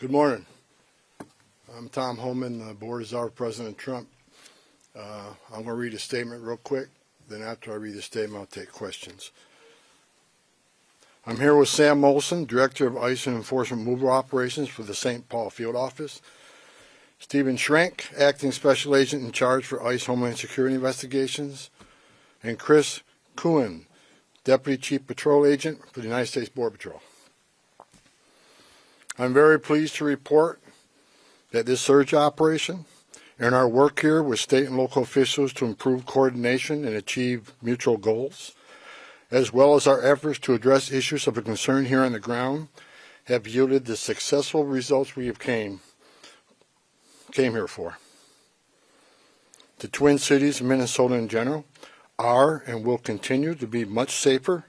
Good morning. I'm Tom Homan, the Board of Czar President Trump. I'm going to read a statement real quick. Then after I read the statement, I'll take questions. I'm here with Sam Molson, Director of ICE and Enforcement Mover Operations for the St. Paul Field Office. Stephen Schrank, Acting Special Agent in charge for ICE Homeland Security Investigations. And Chris Kuhn, Deputy Chief Patrol Agent for the United States Border Patrol. I'm very pleased to report that this surge operation and our work here with state and local officials to improve coordination and achieve mutual goals, as well as our efforts to address issues of concern here on the ground, have yielded the successful results we have came here for. The Twin Cities of Minnesota in general are and will continue to be much safer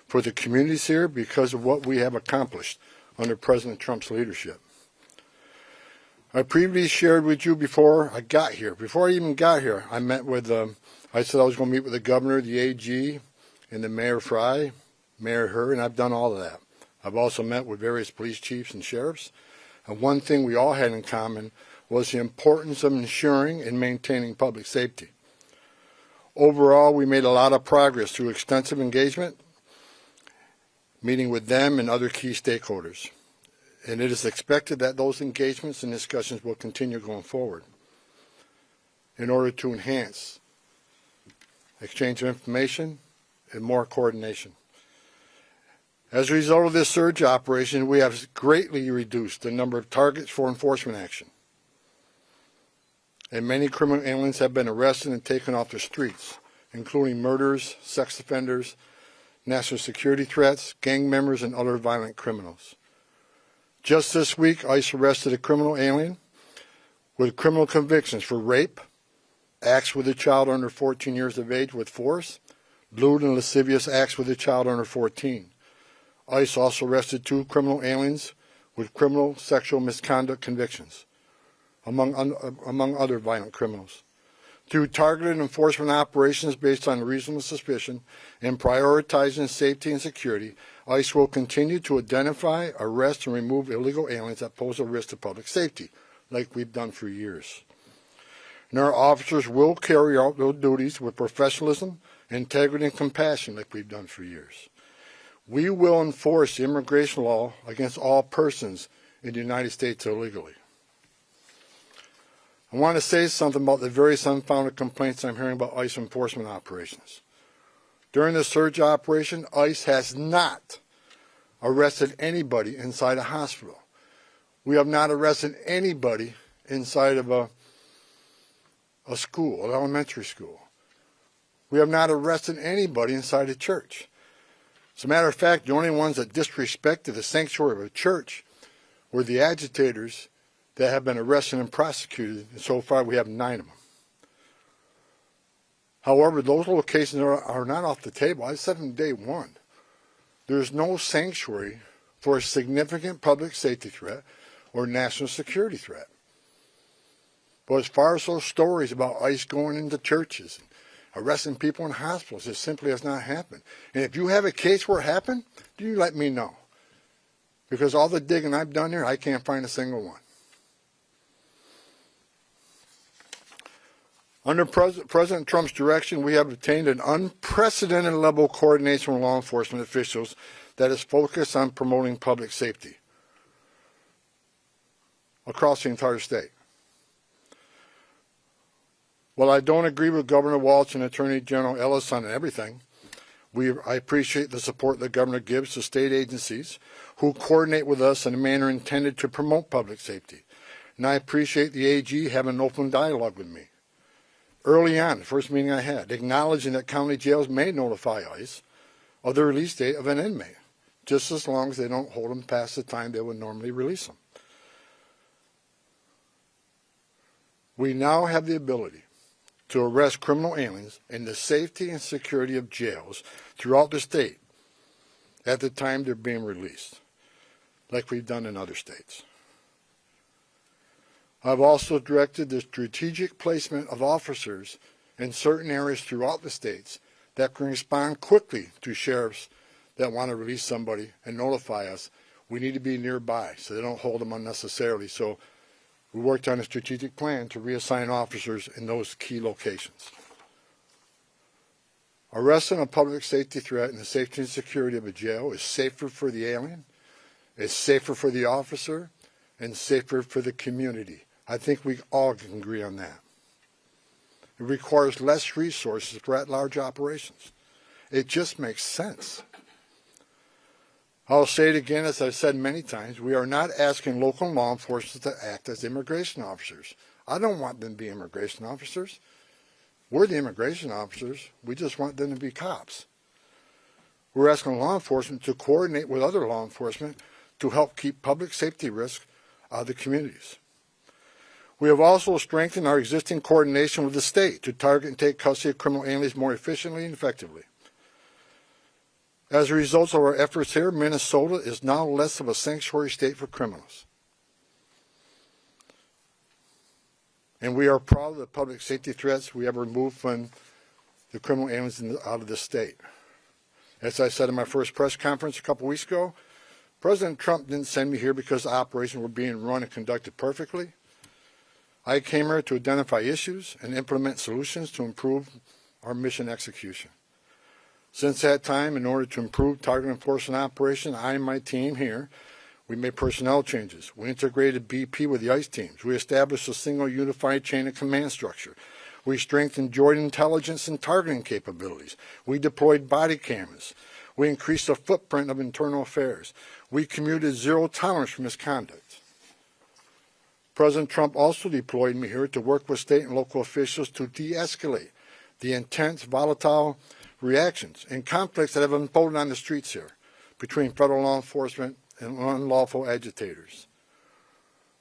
for the communities here because of what we have accomplished under President Trump's leadership. I previously shared with you before I got here. Before I even got here, I met with, I said I was going to meet with the governor, the AG, and the Mayor Fry, Mayor Herr, and I've done all of that. I've also met with various police chiefs and sheriffs. And one thing we all had in common was the importance of ensuring and maintaining public safety. Overall, we made a lot of progress through extensive engagement, meeting with them and other key stakeholders. And it is expected that those engagements and discussions will continue going forward in order to enhance exchange of information and more coordination. As a result of this surge operation, we have greatly reduced the number of targets for enforcement action. And many criminal aliens have been arrested and taken off the streets, including murderers, sex offenders, national security threats, gang members, and other violent criminals. Just this week, ICE arrested a criminal alien with criminal convictions for rape, acts with a child under 14 years of age with force, lewd and lascivious acts with a child under 14. ICE also arrested 2 criminal aliens with criminal sexual misconduct convictions, among other violent criminals. Through targeted enforcement operations based on reasonable suspicion and prioritizing safety and security, ICE will continue to identify, arrest, and remove illegal aliens that pose a risk to public safety, like we've done for years. And our officers will carry out those duties with professionalism, integrity, and compassion, like we've done for years. We will enforce the immigration law against all persons in the United States illegally. I want to say something about the various unfounded complaints I'm hearing about ICE enforcement operations. During the surge operation, ICE has not arrested anybody inside a hospital. We have not arrested anybody inside of a school, an elementary school. We have not arrested anybody inside a church. As a matter of fact, the only ones that disrespected the sanctuary of a church were the agitators that have been arrested and prosecuted, and so far we have 9 of them. However, those locations are not off the table. I said from day one, there's no sanctuary for a significant public safety threat or national security threat. But as far as those stories about ICE going into churches and arresting people in hospitals, it simply has not happened. And if you have a case where it happened, you let me know. Because all the digging I've done here, I can't find a single one. Under President Trump's direction, we have obtained an unprecedented level of coordination with law enforcement officials that is focused on promoting public safety across the entire state. While I don't agree with Governor Walz and Attorney General Ellis on everything, I appreciate the support the governor gives to state agencies who coordinate with us in a manner intended to promote public safety. And I appreciate the AG having an open dialogue with me. Early on, the first meeting I had, acknowledging that county jails may notify ICE of the release date of an inmate, just as long as they don't hold them past the time they would normally release them. We now have the ability to arrest criminal aliens in the safety and security of jails throughout the state at the time they're being released, like we've done in other states. I've also directed the strategic placement of officers in certain areas throughout the states that can respond quickly to sheriffs that want to release somebody and notify us we need to be nearby so they don't hold them unnecessarily. So we worked on a strategic plan to reassign officers in those key locations. Arresting a public safety threat and the safety and security of a jail is safer for the alien, it's safer for the officer, and safer for the community. I think we all can agree on that. It requires less resources for at-large operations. It just makes sense. I'll say it again, as I've said many times, we are not asking local law enforcement to act as immigration officers. I don't want them to be immigration officers. We're the immigration officers. We just want them to be cops. We're asking law enforcement to coordinate with other law enforcement to help keep public safety risks out of the communities. We have also strengthened our existing coordination with the state to target and take custody of criminal aliens more efficiently and effectively. As a result of our efforts here, Minnesota is now less of a sanctuary state for criminals. And we are proud of the public safety threats we have removed from the criminal aliens out of the state. As I said in my first press conference a couple weeks ago, President Trump didn't send me here because the operations were being run and conducted perfectly. I came here to identify issues and implement solutions to improve our mission execution. Since that time, in order to improve target enforcement operation, I and my team here, we made personnel changes. We integrated BP with the ICE teams. We established a single unified chain of command structure. We strengthened joint intelligence and targeting capabilities. We deployed body cameras. We increased the footprint of internal affairs. We commuted zero tolerance for misconduct. President Trump also deployed me here to work with state and local officials to de-escalate the intense, volatile reactions and conflicts that have unfolded on the streets here between federal law enforcement and unlawful agitators.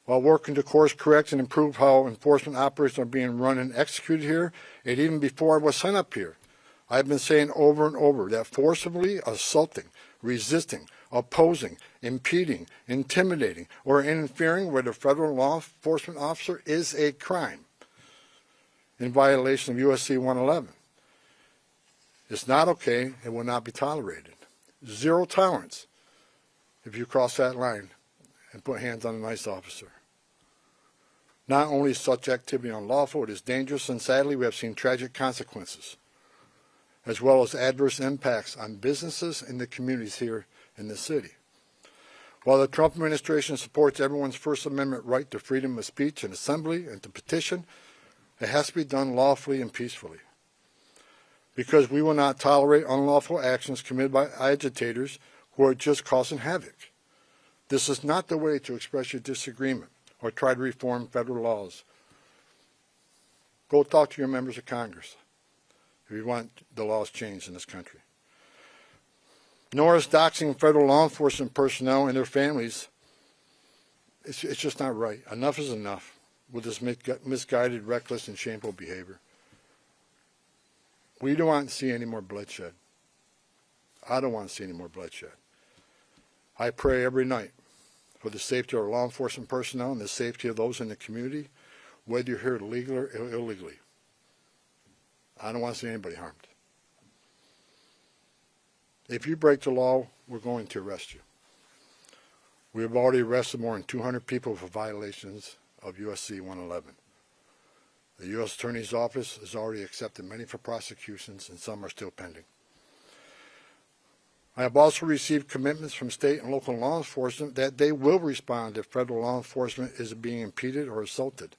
While working to course correct and improve how enforcement operations are being run and executed here, and even before I was sent up here, I've been saying over and over that forcibly assaulting, resisting, opposing, impeding, intimidating, or interfering with a federal law enforcement officer is a crime in violation of USC 111. It's not okay and will not be tolerated. Zero tolerance if you cross that line and put hands on a ICE officer. Not only is such activity unlawful, it is dangerous, and sadly we have seen tragic consequences, as well as adverse impacts on businesses and the communities here in the city. While the Trump administration supports everyone's First Amendment right to freedom of speech and assembly and to petition, it has to be done lawfully and peacefully. Because we will not tolerate unlawful actions committed by agitators who are just causing havoc. This is not the way to express your disagreement or try to reform federal laws. Go talk to your members of Congress if you want the laws changed in this country. Nor is doxing federal law enforcement personnel and their families, it's just not right. Enough is enough with this misguided, reckless, and shameful behavior. We don't want to see any more bloodshed. I don't want to see any more bloodshed. I pray every night for the safety of our law enforcement personnel and the safety of those in the community, whether you're here legally or illegally. I don't want to see anybody harmed. If you break the law, we're going to arrest you. We have already arrested more than 200 people for violations of USC 111. The U.S. Attorney's Office has already accepted many for prosecutions, and some are still pending. I have also received commitments from state and local law enforcement that they will respond if federal law enforcement is being impeded or assaulted.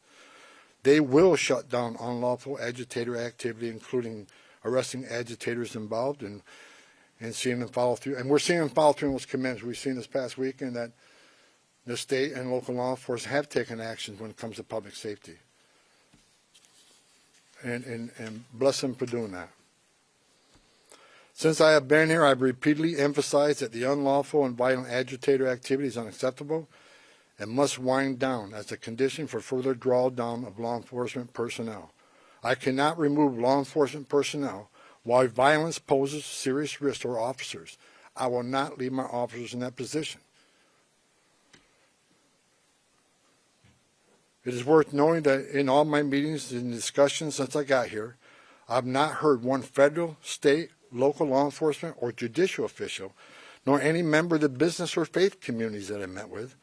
They will shut down unlawful agitator activity, including arresting agitators involved and seeing them follow through. And we're seeing them follow through on those commitments. We've seen this past weekend that the state and local law enforcement have taken action when it comes to public safety. And bless them for doing that. Since I have been here, I've repeatedly emphasized that the unlawful and violent agitator activity is unacceptable and must wind down as a condition for further drawdown of law enforcement personnel. I cannot remove law enforcement personnel while violence poses serious risk to our officers. I will not leave my officers in that position. It is worth knowing that in all my meetings and discussions since I got here, I've not heard one federal, state, local law enforcement, or judicial official nor any member of the business or faith communities that I met with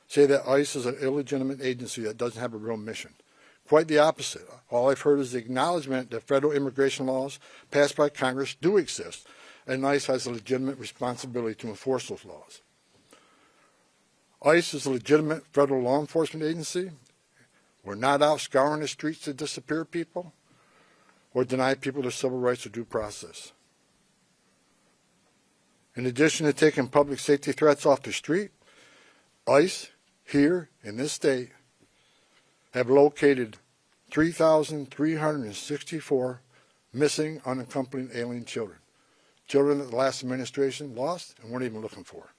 say that ICE is an illegitimate agency that doesn't have a real mission. Quite the opposite. All I've heard is the acknowledgement that federal immigration laws passed by Congress do exist, and ICE has a legitimate responsibility to enforce those laws. ICE is a legitimate federal law enforcement agency. We're not out scouring the streets to disappear people or deny people their civil rights or due process. In addition to taking public safety threats off the street, ICE here in this state have located 3,364 missing unaccompanied alien children. Children that the last administration lost and weren't even looking for.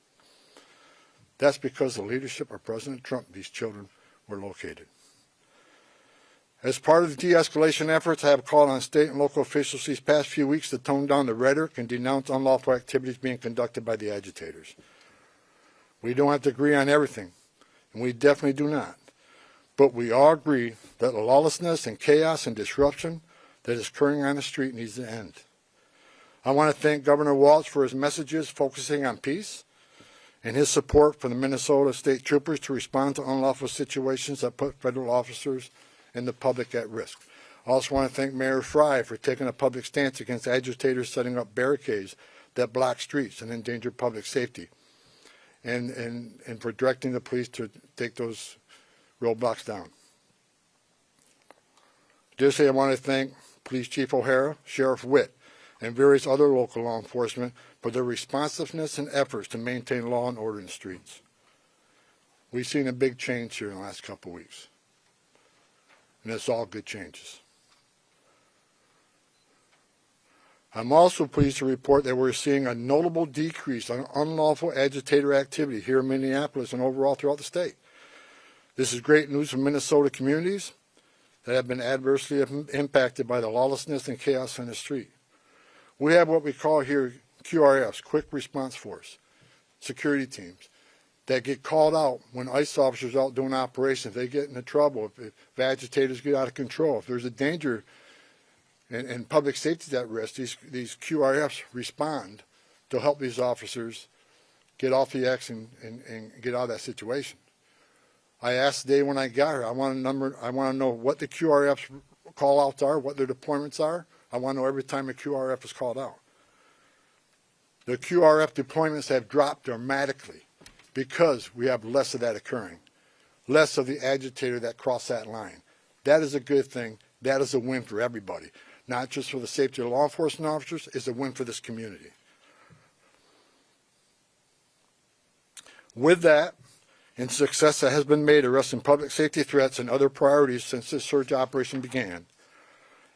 That's because of the leadership of President Trump, these children were located. As part of the de-escalation efforts, I have called on state and local officials these past few weeks to tone down the rhetoric and denounce unlawful activities being conducted by the agitators. We don't have to agree on everything, and we definitely do not. But we all agree that the lawlessness and chaos and disruption that is occurring on the street needs to end. I want to thank Governor Walz for his messages focusing on peace and his support for the Minnesota State Troopers to respond to unlawful situations that put federal officers and the public at risk. I also want to thank Mayor Fry for taking a public stance against agitators setting up barricades that block streets and endanger public safety, and for directing the police to take those roadblocks down. Additionally, I want to thank Police Chief O'Hara, Sheriff Witt, and various other local law enforcement for their responsiveness and efforts to maintain law and order in the streets. We've seen a big change here in the last couple of weeks, and it's all good changes. I'm also pleased to report that we're seeing a notable decrease on unlawful agitator activity here in Minneapolis and overall throughout the state. This is great news for Minnesota communities that have been adversely impacted by the lawlessness and chaos on the street. We have what we call here QRFs, Quick Response Force, security teams, that get called out when ICE officers are out doing operations. They get into trouble if agitators get out of control. If there's a danger and public safety is at risk, these QRFs respond to help these officers get off the X and get out of that situation. I asked today when I got here, I want to know what the QRFs call outs are, what their deployments are. I want to know every time a QRF is called out. The QRF deployments have dropped dramatically because we have less of that occurring, less of the agitator that cross that line. That is a good thing. That is a win for everybody, not just for the safety of law enforcement officers. It's a win for this community. With that, and success that has been made arresting public safety threats and other priorities since this surge operation began,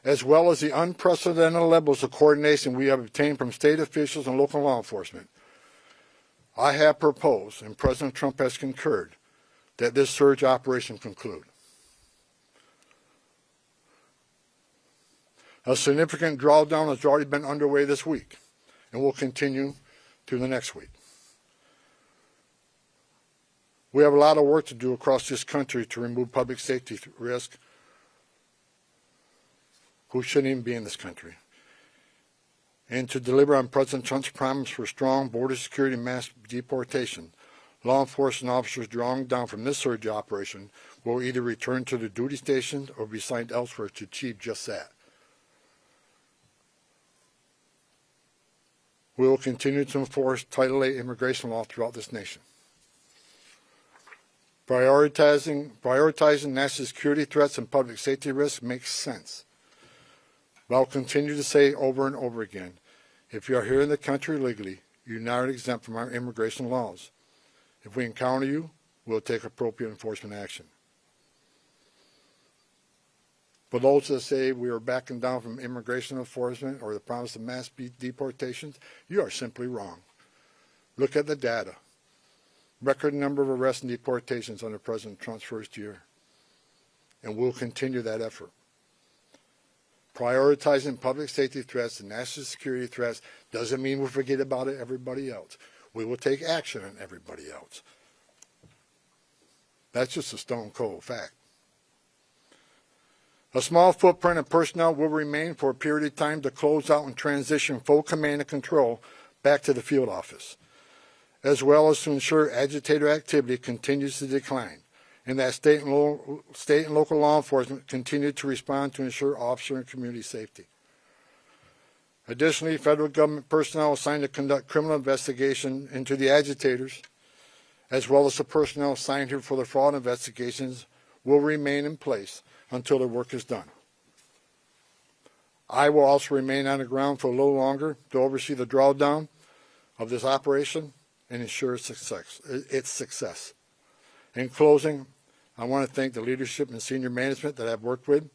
as well as the unprecedented levels of coordination we have obtained from state officials and local law enforcement, I have proposed, and President Trump has concurred, that this surge operation conclude. A significant drawdown has already been underway this week and will continue through the next week. We have a lot of work to do across this country to remove public safety risk who shouldn't even be in this country, and to deliver on President Trump's promise for strong border security and mass deportation. Law enforcement officers drawing down from this surge operation will either return to their duty stations or be assigned elsewhere to achieve just that. We will continue to enforce Title VIII immigration law throughout this nation. Prioritizing national security threats and public safety risks makes sense. But I'll continue to say over and over again, if you are here in the country legally, you're not exempt from our immigration laws. If we encounter you, we'll take appropriate enforcement action. For those that say we are backing down from immigration enforcement or the promise of mass deportations, you are simply wrong. Look at the data. Record number of arrests and deportations under President Trump's first year. And we'll continue that effort. Prioritizing public safety threats and national security threats doesn't mean we'll forget about everybody else. We will take action on everybody else. That's just a stone cold fact. A small footprint of personnel will remain for a period of time to close out and transition full command and control back to the field office. as well as to ensure agitator activity continues to decline, and that state and local law enforcement continue to respond to ensure officer and community safety. Additionally, federal government personnel assigned to conduct criminal investigation into the agitators, as well as the personnel assigned here for the fraud investigations, will remain in place until their work is done. I will also remain on the ground for a little longer to oversee the drawdown of this operation and ensure its success. In closing, I want to thank the leadership and senior management that I've worked with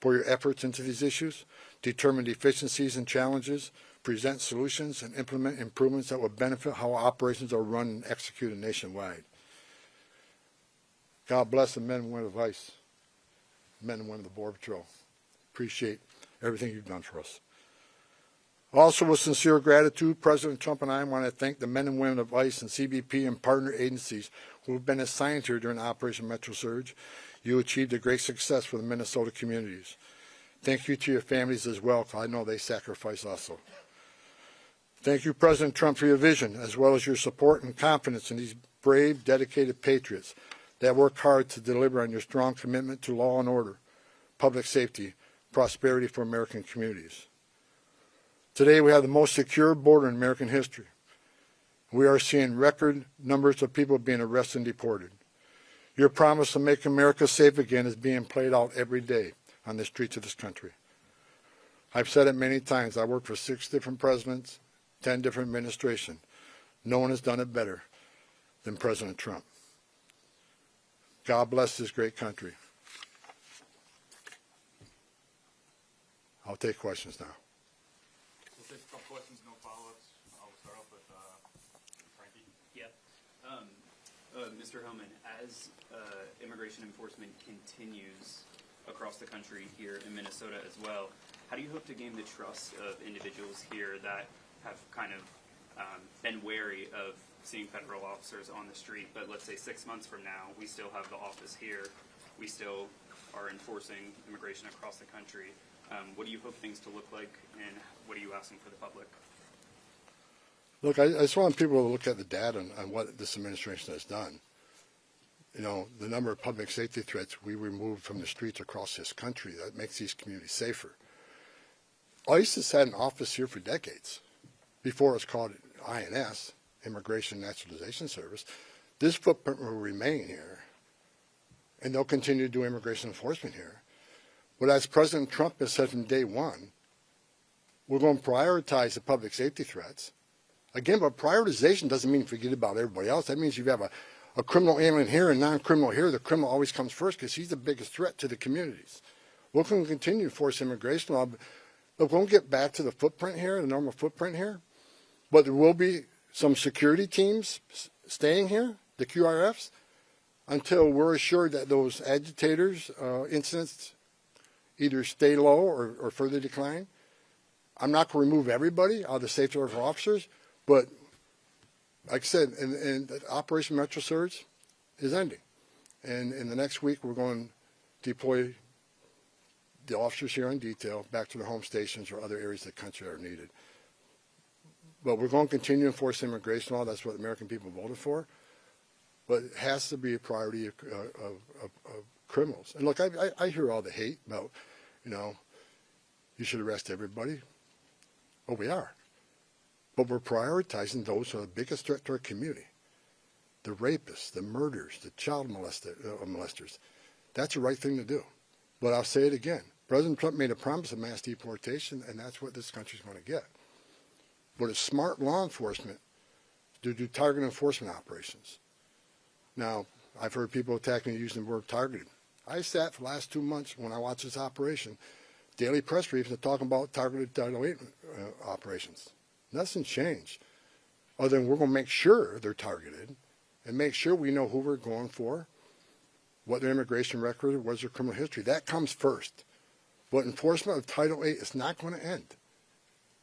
for your efforts into these issues, determine deficiencies and challenges, present solutions, and implement improvements that will benefit how operations are run and executed nationwide. God bless the men and women of ICE, men and women of the Border Patrol. Appreciate everything you've done for us. Also, with sincere gratitude, President Trump and I want to thank the men and women of ICE and CBP and partner agencies who have been assigned here during Operation Metro Surge. You achieved a great success for the Minnesota communities. Thank you to your families as well, because I know they sacrifice also. Thank you, President Trump, for your vision, as well as your support and confidence in these brave, dedicated patriots that work hard to deliver on your strong commitment to law and order, public safety, prosperity for American communities. Today, we have the most secure border in American history. We are seeing record numbers of people being arrested and deported. Your promise to make America safe again is being played out every day on the streets of this country. I've said it many times. I worked for 6 different presidents, 10 different administrations. No one has done it better than President Trump. God bless this great country. I'll take questions now. We'll take a couple questions, no follow-ups. I'll start off with Frankie. Yeah. Mr. Homan, as immigration enforcement continues across the country here in Minnesota as well, how do you hope to gain the trust of individuals here that have kind of been wary of seeing federal officers on the street, but let's say 6 months from now, we still have the office here, we still are enforcing immigration across the country. What do you hope things to look like, and what are you asking for the public? Look, I just want people to look at the data on what this administration has done. You know, the number of public safety threats we removed from the streets across this country, that makes these communities safer. ICE has had an office here for decades. Before it was called INS, Immigration Naturalization Service. This footprint will remain here, and they'll continue to do immigration enforcement here. But as President Trump has said from day one, we're going to prioritize the public safety threats. Again, but prioritization doesn't mean forget about everybody else. That means if you have a criminal alien here and non-criminal here, the criminal always comes first because he's the biggest threat to the communities. We're going to continue to enforce immigration law, but we won't get back to the footprint here, the normal footprint here. But there will be some security teams staying here, the QRFs, until we're assured that those agitators incidents either stay low or further decline. I'm not going to remove everybody out of the safety of our officers, but like I said, and Operation Metro Surge is ending. And in the next week, we're going to deploy the officers here in detail back to their home stations or other areas of the country that are needed. But we're going to continue to enforce immigration law. That's what the American people voted for. But it has to be a priority of criminals. And look, I hear all the hate about, you know, you should arrest everybody. Well, we are. But we're prioritizing those who are the biggest threat to our community. The rapists, the murderers, the child molesters. That's the right thing to do. But I'll say it again. President Trump made a promise of mass deportation, and that's what this country's going to get. But it's smart law enforcement to do target enforcement operations. Now, I've heard people attacking me using the word targeted. I sat for the last 2 months when I watched this operation, daily press briefs are talking about targeted Title VIII operations. Nothing changed, other than we're going to make sure they're targeted and make sure we know who we're going for, what their immigration record, what is their criminal history. That comes first. But enforcement of Title VIII is not going to end.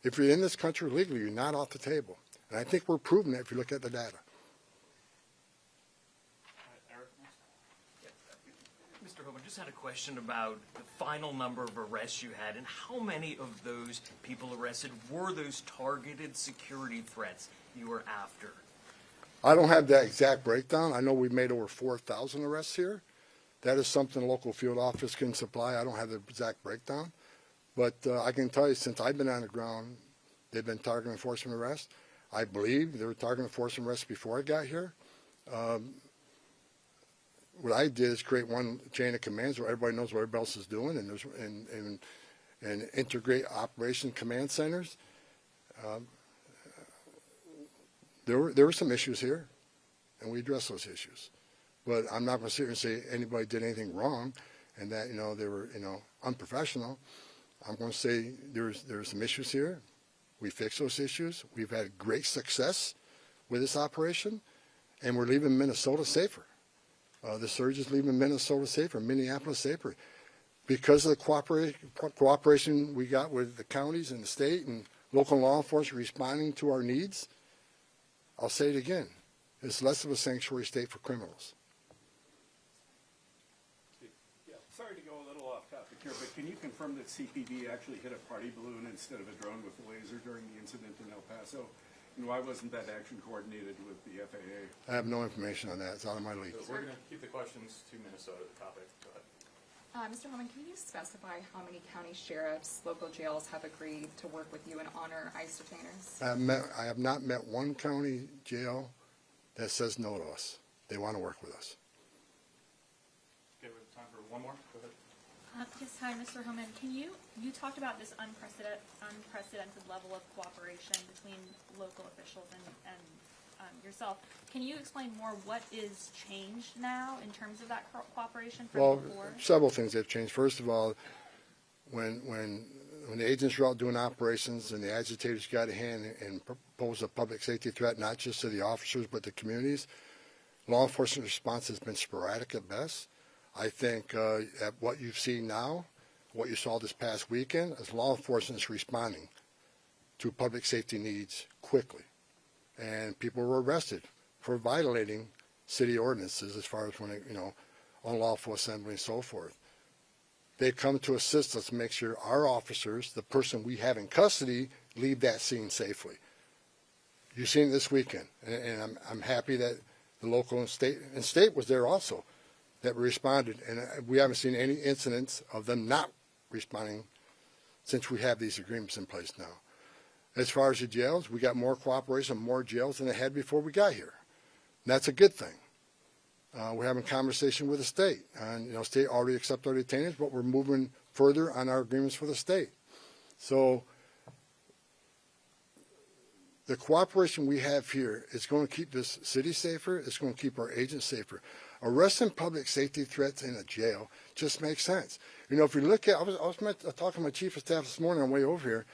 If you're in this country legally, you're not off the table. And I think we're proving that if you look at the data. Mr. Homan, just had a question about the final number of arrests you had and how many of those people arrested were those targeted security threats you were after? I don't have that exact breakdown. I know we've made over 4,000 arrests here. That is something the local field office can supply. I don't have the exact breakdown. But I can tell you, since I've been on the ground, they've been target enforcement arrests. I believe they were target enforcement arrests before I got here. What I did is create one chain of commands where everybody knows what everybody else is doing, and integrate operation command centers. There were some issues here, and we addressed those issues. But I'm not going to sit here and say anybody did anything wrong, and that they were unprofessional. I'm going to say there were some issues here. We fixed those issues. We've had great success with this operation, and we're leaving Minnesota safer. The surge is leaving Minnesota safer, Minneapolis safer, because of the cooperation we got with the counties and the state and local law enforcement responding to our needs. I'll say it again. It's less of a sanctuary state for criminals. Yeah, sorry to go a little off topic here, but can you confirm that CPD actually hit a party balloon instead of a drone with a laser during the incident in El Paso? And why wasn't that action coordinated with the FAA? I have no information on that. It's out of my league. So we're going to keep the questions to Minnesota, the topic. Go ahead. Mr. Homan, can you specify how many county sheriffs, local jails have agreed to work with you and honor ICE detainers? I have not met one county jail that says no to us. They want to work with us. Okay, we have time for one more. Go ahead. Yes, hi, Mr. Homan. You talked about this unprecedented level of cooperation between local officials and yourself. Can you explain more what is changed now in terms of that cooperation from before? Several things have changed. First of all, when the agents were out doing operations and the agitators got a hand and proposed a public safety threat, not just to the officers but the communities, law enforcement response has been sporadic at best. I think at what you've seen now, what you saw this past weekend, is law enforcement is responding to public safety needs quickly. And people were arrested for violating city ordinances as far as when unlawful assembly and so forth. They come to assist us to make sure our officers, the person we have in custody, leave that scene safely. You've seen it this weekend, and I'm happy that the local and state was there also, that responded, and we haven't seen any incidents of them not responding since we have these agreements in place now. As far as the jails, we got more cooperation, more jails than they had before we got here. And that's a good thing. We're having conversation with the state, and state already accepted our detainees, but we're moving further on our agreements for the state. So the cooperation we have here is going to keep this city safer. It's going to keep our agents safer. Arresting public safety threats in a jail just makes sense. If you look at, I was talking to my chief of staff this morning on the way over here.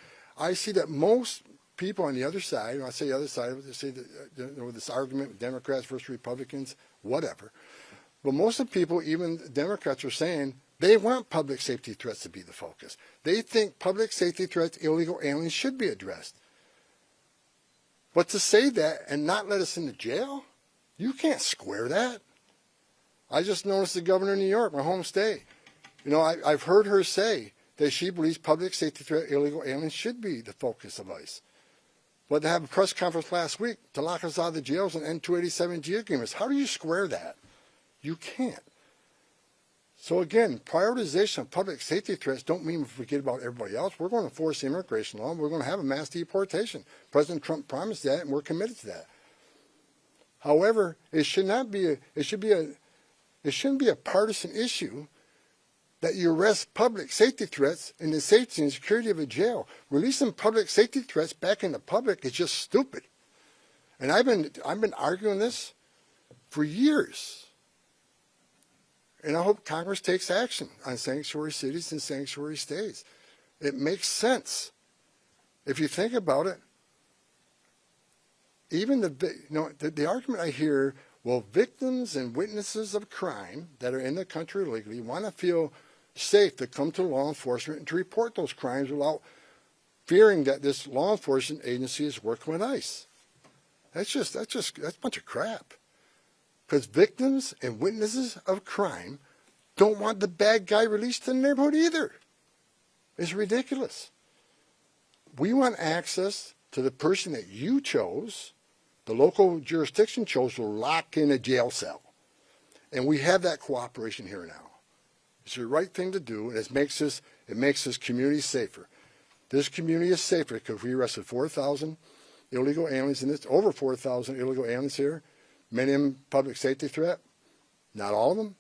I see that most people on the other side, when I say the other side, they say that, this argument with Democrats versus Republicans, whatever. But most of the people, even Democrats, are saying they want public safety threats to be the focus. They think public safety threats, illegal aliens, should be addressed. But to say that and not let us into jail, you can't square that. I just noticed the governor of New York, my home state. I've heard her say that she believes public safety threat, illegal aliens should be the focus of ICE. But to have a press conference last week to lock us out of the jails and end 287G agreements, how do you square that? You can't. So again, prioritization of public safety threats don't mean we forget about everybody else. We're going to enforce the immigration law. We're going to have a mass deportation. President Trump promised that, and we're committed to that. However, it shouldn't be a partisan issue that you arrest public safety threats in the safety and security of a jail. Releasing public safety threats back in the public is just stupid. And I've been arguing this for years. And I hope Congress takes action on sanctuary cities and sanctuary states. It makes sense. If you think about it, even the argument I hear, well, victims and witnesses of crime that are in the country illegally want to feel safe to come to law enforcement and to report those crimes without fearing that this law enforcement agency is working with ICE. That's a bunch of crap. Because victims and witnesses of crime don't want the bad guy released to the neighborhood either. It's ridiculous. We want access to the person that you chose The local jurisdiction chose to lock in a jail cell. And we have that cooperation here now. It's the right thing to do, and it makes this community safer. This community is safer because we arrested 4,000 illegal aliens in this, over 4,000 illegal aliens here, many of them public safety threat, not all of them.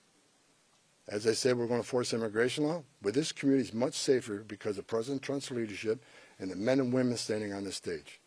As I said, we're going to force immigration law, but this community is much safer because of President Trump's leadership and the men and women standing on this stage.